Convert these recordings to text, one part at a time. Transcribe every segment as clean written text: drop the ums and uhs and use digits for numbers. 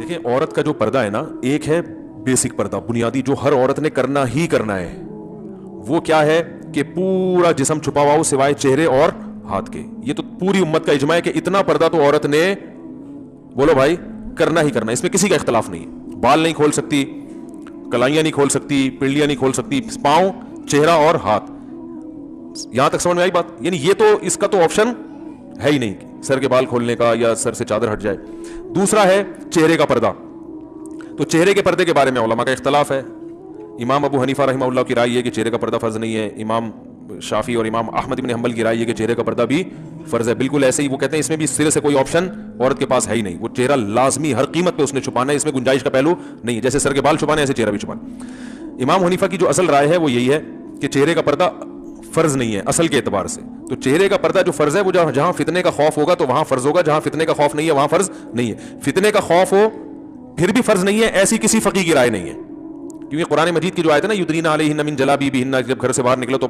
دیکھیں عورت کا جو پردہ ہے نا, ایک ہے بیسک پردہ, بنیادی, جو ہر عورت نے کرنا ہی کرنا ہے. وہ کیا ہے کہ پورا جسم چھپا ہوا ہو سوائے چہرے اور ہاتھ کے. یہ تو پوری امت کا اجماع ہے کہ اتنا پردہ تو عورت نے, بولو بھائی, کرنا ہی کرنا ہے. اس میں کسی کا اختلاف نہیں ہے. بال نہیں کھول سکتی, کلائیاں نہیں کھول سکتی, پنڈلیاں نہیں کھول سکتی, پاؤں, چہرہ اور ہاتھ. یہاں تک سمجھ میں آئی بات؟ یعنی یہ تو اس کا تو آپشن ہے ہی نہیں سر کے بال کھولنے کا یا سر سے چادر ہٹ جائے. دوسرا ہے چہرے کا پردہ. تو چہرے کے پردے کے بارے میں علماء کا اختلاف ہے. امام ابو حنیفہ رحمہ اللہ کی رائے یہ کہ چہرے کا پردہ فرض نہیں ہے. امام شافعی اور امام احمد بن حنبل کی رائے یہ کہ چہرے کا پردہ بھی فرض ہے. بالکل ایسے ہی وہ کہتے ہیں اس میں بھی سرے سے کوئی آپشن عورت کے پاس ہے ہی نہیں. وہ چہرہ لازمی ہر قیمت پہ اس نے چھپانا ہے, اس میں گنجائش کا پہلو نہیں ہے. جیسے سر کے بال چھپانے ایسے چہرہ بھی چھپانا. امام حنیفہ کی جو اصل رائے ہے وہ یہی ہے کہ چہرے کا پردہ فرض نہیں ہے اصل کے اعتبار سے. تو چہرے کا پردہ جو فرض ہے وہ جہاں فتنے کا خوف ہوگا تو وہاں فرض ہوگا, جہاں فتنے کا خوف نہیں ہے وہاں فرض نہیں ہے. فتنے کا خوف ہو پھر بھی فرض نہیں ہے, ایسی کسی فقیہ کی رائے نہیں ہے. کیونکہ قرآن مجید کی جو آیت ہے نا, یدنین علیہن من جلابیبہن, جب گھر سے باہر نکلو تو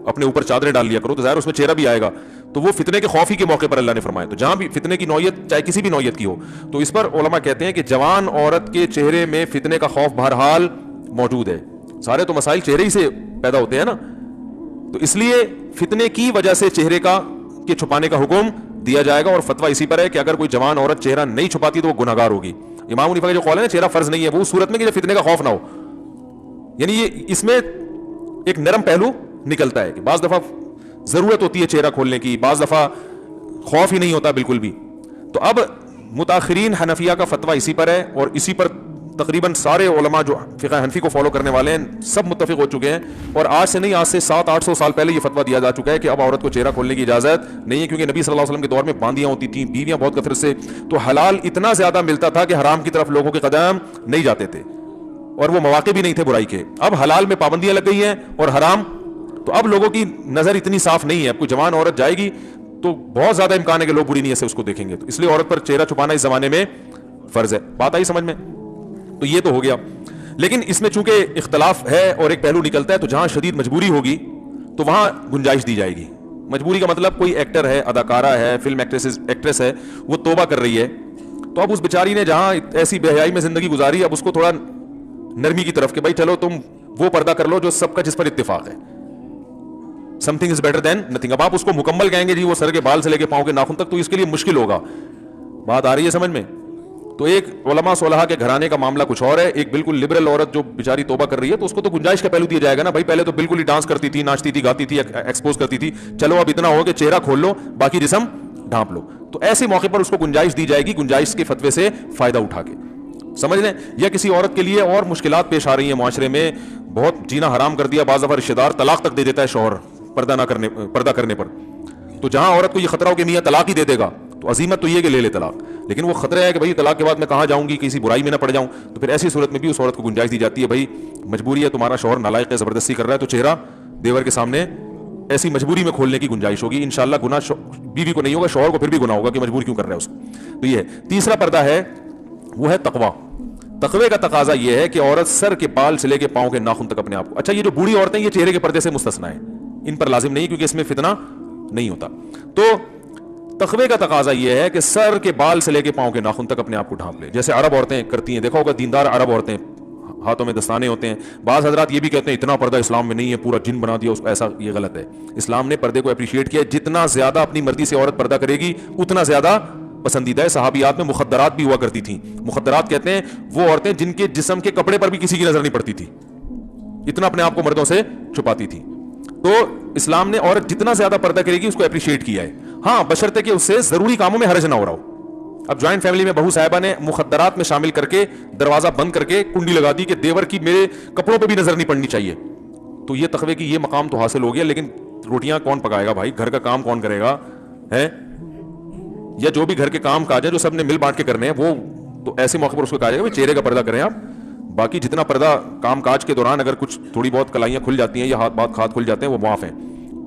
اپنے اوپر چادریں ڈال لیا کرو, تو ظاہر اس میں چہرہ بھی آئے گا. تو وہ فتنے کے خوف ہی کے موقع پر اللہ نے فرمایا. تو جہاں بھی فتنے کی نوعیت چاہے کسی بھی نوعیت کی ہو, تو اس پر علماء کہتے ہیں کہ جوان عورت کے چہرے میں فتنے کا خوف بہرحال موجود ہے. سارے تو مسائل چہرے ہی سے پیدا ہوتے ہیں نا, تو اس لیے فتنے کی وجہ سے چہرے کے چھپانے کا حکم دیا جائے گا. اور فتویٰ اسی پر ہے کہ اگر کوئی جوان عورت چہرہ نہیں چھپاتی تو وہ گناہگار ہوگی. امام حنیفہ کا جو قول ہے نا چہرہ فرض نہیں ہے, وہ صورت میں کہ جب فتنے کا خوف نہ ہو. یعنی یہ اس میں ایک نرم پہلو نکلتا ہے کہ بعض دفعہ ضرورت ہوتی ہے چہرہ کھولنے کی, بعض دفعہ خوف ہی نہیں ہوتا بالکل بھی. تو اب متاخرین حنفیہ کا فتویٰ اسی پر ہے, اور اسی پر تقریباً سارے علماء جو فقہ حنفی کو فالو کرنے والے ہیں سب متفق ہو چکے ہیں. اور آج سے نہیں, آج سے 700-800 سال پہلے یہ فتویٰ دیا جا چکا ہے کہ اب عورت کو چہرہ کھولنے کی اجازت نہیں ہے. کیونکہ نبی صلی اللہ علیہ وسلم کے دور میں باندیاں ہوتی تھیں, بیویاں بہت کثرت سے, تو حلال اتنا زیادہ ملتا تھا کہ حرام کی طرف لوگوں کے قدم نہیں جاتے تھے, اور وہ مواقع بھی نہیں تھے برائی کے. اب حلال میں پابندیاں لگ گئی ہیں اور حرام, تو اب لوگوں کی نظر اتنی صاف نہیں ہے. اب کوئی جوان عورت جائے گی تو بہت زیادہ امکان ہے کہ لوگ بری نیت سے اس کو دیکھیں گے. تو اس لیے عورت پر چہرہ چھپانا اس زمانے میں فرض ہے. بات آئی سمجھ میں؟ تو یہ تو ہو گیا. لیکن اس میں چونکہ اختلاف ہے اور ایک پہلو نکلتا ہے, تو جہاں شدید مجبوری ہوگی تو وہاں گنجائش دی جائے گی. مجبوری کا مطلب کوئی ایکٹر ہے, اداکارہ ہے, فلم ایکٹریس ہے, وہ توبہ کر رہی ہے, تو اب اس بیچاری نے جہاں ایسی بے حیائی میں زندگی گزاری, اب اس کو تھوڑا نرمی کی طرف کہ بھائی چلو تم وہ پردہ کر لو جو سب کا جس پر اتفاق ہے. Some thing is better than nothing. اب آپ اس کو مکمل کہیں گے جی وہ سر کے بال سے لے کے پاؤں کے ناخن تک, تو اس کے لیے مشکل ہوگا. بات آ رہی ہے سمجھ میں؟ تو ایک علماء صلحاء کے گھرانے کا معاملہ کچھ اور ہے, ایک بالکل لبرل عورت جو بیچاری توبہ کر رہی ہے, تو اس کو تو گنجائش کا پہلو دیا جائے گا نا. بھائی پہلے تو بالکل ہی ڈانس کرتی تھی, ناچتی تھی, گاتی تھی, ایکسپوز کرتی تھی, چلو اب اتنا ہو کہ چہرہ کھول لو, باقی جسم ڈھانپ لو. تو ایسے موقع پر اس کو گنجائش دی جائے گی, گنجائش کے فتوے سے فائدہ اٹھا کے, سمجھ لیں. یا کسی عورت کے لیے اور مشکلات پیش آ رہی ہیں معاشرے میں, بہت جینا حرام کر دیا, بعض دفعہ رشتہ دار طلاق تک دے دیتا ہے شوہر پردہ کرنے پر. تو جہاں عورت کو یہ خطرہ ہو کہ میاں طلاق ہی دے دے گا, تو عزیمت تو یہ کہ لے لے طلاق, لیکن وہ خطرہ ہے کہ بھائی طلاق کے بعد میں کہاں جاؤں گی, کسی برائی میں نہ پڑ جاؤں. تو پھر ایسی صورت میں بھی اس عورت کو گنجائش دی جاتی ہے, بھائی مجبوری ہے, تمہارا شوہر نالائق ہے, زبردستی کر رہا ہے, تو چہرہ دیور کے سامنے ایسی مجبوری میں کھولنے کی گنجائش ہوگی. انشاءاللہ گناہ بیوی کو نہیں ہوگا, شوہر کو پھر بھی گناہ ہوگا کہ مجبور کیوں کر رہا ہے اس کو. تو یہ ہے تیسرا پردہ ہے, وہ ہے تقویٰ. تقوی کا تقاضا یہ ہے کہ عورت سر کے بال سے لے کے پاؤں کے ناخن تک اپنے آپ کو, اچھا یہ جو بوڑھی عورتیں یہ چہرے کے پردے سے مستثنا ہیں, ان پر لازم نہیں کیونکہ اس میں فتنہ نہیں ہوتا. تو تقوی کا تقاضا یہ ہے کہ سر کے بال سے لے کے پاؤں کے ناخن تک اپنے آپ کو ڈھانپ لے, جیسے عرب عورتیں کرتی ہیں. دیکھا ہوگا دیندار عرب عورتیں, ہاتھوں میں دستانے ہوتے ہیں. بعض حضرات یہ بھی کہتے ہیں اتنا پردہ اسلام میں نہیں ہے, پورا جن بنا دیا اس کو, ایسا یہ غلط ہے. اسلام نے پردے کو اپریشیٹ کیا, جتنا زیادہ اپنی مرضی سے عورت پردہ کرے گی اتنا زیادہ پسندیدہ ہے. صحابیات میں مخدرات بھی ہوا کرتی تھیں. مخدرات کہتے ہیں وہ عورتیں جن کے جسم کے کپڑے پر بھی کسی کی نظر نہیں پڑتی تھی, اتنا اپنے آپ کو مردوں سے چھپاتی تھی. تو اسلام نے عورت جتنا زیادہ پردہ کرے گی اس کو اپریشیٹ کیا ہے, ہاں بشرطے کہ اس سے ضروری کاموں میں حرج نہ ہو رہا ہو. اب جوائنٹ فیملی میں بہو صاحبہ نے مخدرات میں شامل کر کے دروازہ بند کر کے کنڈی لگا دی کہ دیور کی میرے کپڑوں پہ بھی نظر نہیں پڑنی چاہیے, تو یہ تقوی کی یہ مقام تو حاصل ہو گیا, لیکن روٹیاں کون پکائے گا بھائی, گھر کا کام کون کرے گا ہے, یا جو بھی گھر کے کام کاج ہے جو سب نے مل بانٹ کے کرنے ہیں, وہ تو ایسے موقع پر اس کو کہا جائے گا چہرے کا پردہ کریں آپ. باقی جتنا پردہ کام کاج کے دوران اگر کچھ تھوڑی بہت کلائیاں کھل جاتی ہیں یا ہاتھ کھل جاتے ہیں وہ معاف ہیں.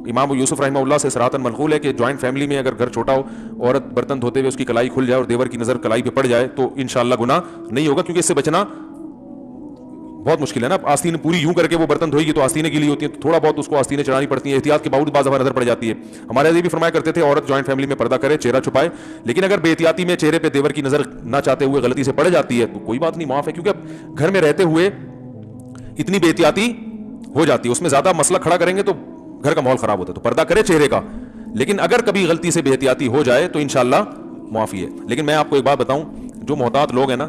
امام ابو یوسف رحمہ اللہ سے صراحتاً منقول ہے کہ جوائنٹ فیملی میں اگر گھر چھوٹا ہو, عورت برتن دھوتے ہوئے اس کی کلائی کھل جائے اور دیور کی نظر کلائی پہ پڑ جائے تو انشاءاللہ گناہ نہیں ہوگا, کیونکہ اس سے بچنا بہت مشکل ہے نا. آستین پوری یوں کر کے وہ برتن دھوئے گی تو آستینیں گیلی ہوتی ہیں, تو تھوڑا بہت اس کو آستینیں چڑھانی پڑتی ہیں, احتیاط کے باوجود بعض دفعہ نظر پڑ جاتی ہے. ہمارے یہ بھی فرمایا کرتے تھے عورت جوائنٹ فیملی میں پردہ کرے, چہرہ چھپائے, لیکن اگر بے احتیاطی میں چہرے پہ دیور کی نظر نہ چاہتے ہوئے غلطی سے پڑ جاتی ہے تو کوئی بات نہیں, معاف ہے, کیونکہ اب گھر میں رہتے ہوئے اتنی بے احتیاطی ہو جاتی ہے, اس میں زیادہ مسئلہ کھڑا کریں گے تو گھر کا ماحول خراب ہوتا ہے. تو پردہ کرے چہرے کا, لیکن اگر کبھی غلطی سے بے احتیاطی ہو جائے تو انشاءاللہ معافی ہے. لیکن میں آپ کو ایک بات بتاؤں, جو محتاط لوگ ہیں نا,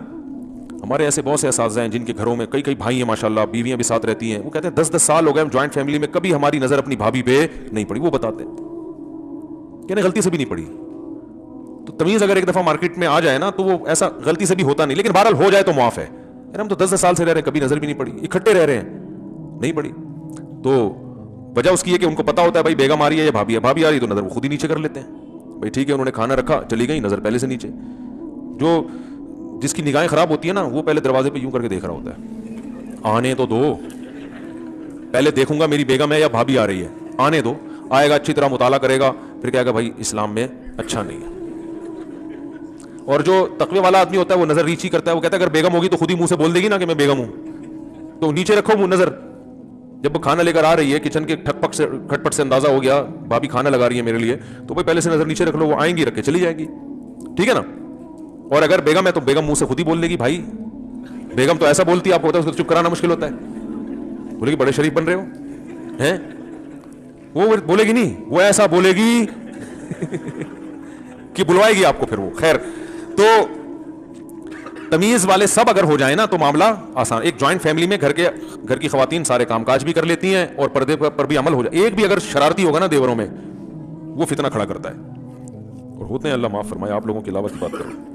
ہمارے ایسے بہت سے اساتذہ ہیں جن کے گھروں میں کئی بھائی ہیں ماشاءاللہ, بیویاں بھی ساتھ رہتی ہیں, وہ کہتے ہیں 10 سال ہو گئے ہم جوائنٹ فیملی میں, کبھی ہماری نظر اپنی بھابھی پہ نہیں پڑی. وہ بتاتے ہیں کہ غلطی سے بھی نہیں پڑی. تو تمیز اگر ایک دفعہ مارکیٹ میں آ جائے نا تو وہ ایسا غلطی سے بھی ہوتا نہیں, لیکن بہرحال ہو جائے تو معاف ہے. ہم تو 10 سال سے رہ رہے ہیں, کبھی نظر بھی نہیں پڑی, اکٹھے رہ رہے ہیں, نہیں پڑی. تو وجہ اس کی ہے کہ ان کو پتا ہوتا ہے بھائی بیگم آ رہی ہے یا بھابھی ہے, بھابھی آ رہی ہے تو نظر وہ خود ہی نیچے کر لیتے ہیں, بھائی ٹھیک ہے انہوں نے کھانا رکھا چلی گئی, نظر پہلے سے نیچے. جو جس کی نگاہیں خراب ہوتی ہیں نا وہ پہلے دروازے پہ یوں کر کے دیکھ رہا ہوتا ہے, آنے تو دو, پہلے دیکھوں گا میری بیگم ہے یا بھابھی آ رہی ہے, آنے دو. آئے گا اچھی طرح مطالعہ کرے گا, پھر کہے گا بھائی اسلام میں اچھا نہیں ہے. اور جو تقوی والا آدمی ہوتا ہے وہ نظر ریچ ہی کرتا ہے, وہ کہتا ہے اگر بیگم ہوگی تو خود ہی منہ سے بول دے گی نا کہ میں بیگم ہوں, تو نیچے رکھو وہ نظر. جب وہ کھانا لے کر آ رہی ہے کچن کے کھٹ پٹ سے اندازہ ہو گیا بھابھی کھانا لگا رہی ہے میرے لیے, تو بھائی پہلے سے نظر نیچے رکھ لو, وہ آئیں گی رکھ کے چلی جائے گی, ٹھیک ہے نا. اور اگر بیگم ہے تو بیگم منہ سے خود ہی بول دے گی, بھائی بیگم تو ایسا بولتی ہے, آپ کو ہوتا ہے اس کو چپ کرانا مشکل ہوتا ہے, بولے گی بڑے شریف بن رہے ہو ہیں, وہ بولے گی نہیں, وہ ایسا بولے گی کہ بلوائے گی آپ کو پھر وہ. خیر, تو تمیز والے سب اگر ہو جائیں نا تو معاملہ آسان. ایک جوائنٹ فیملی میں گھر کی خواتین سارے کام کاج بھی کر لیتی ہیں اور پردے پر بھی عمل ہو جائے. ایک بھی اگر شرارتی ہوگا نا دیوروں میں, وہ فتنہ کھڑا کرتا ہے, اور ہوتے ہیں, اللہ معاف فرمائے. آپ لوگوں کے علاوہ کی بات کروں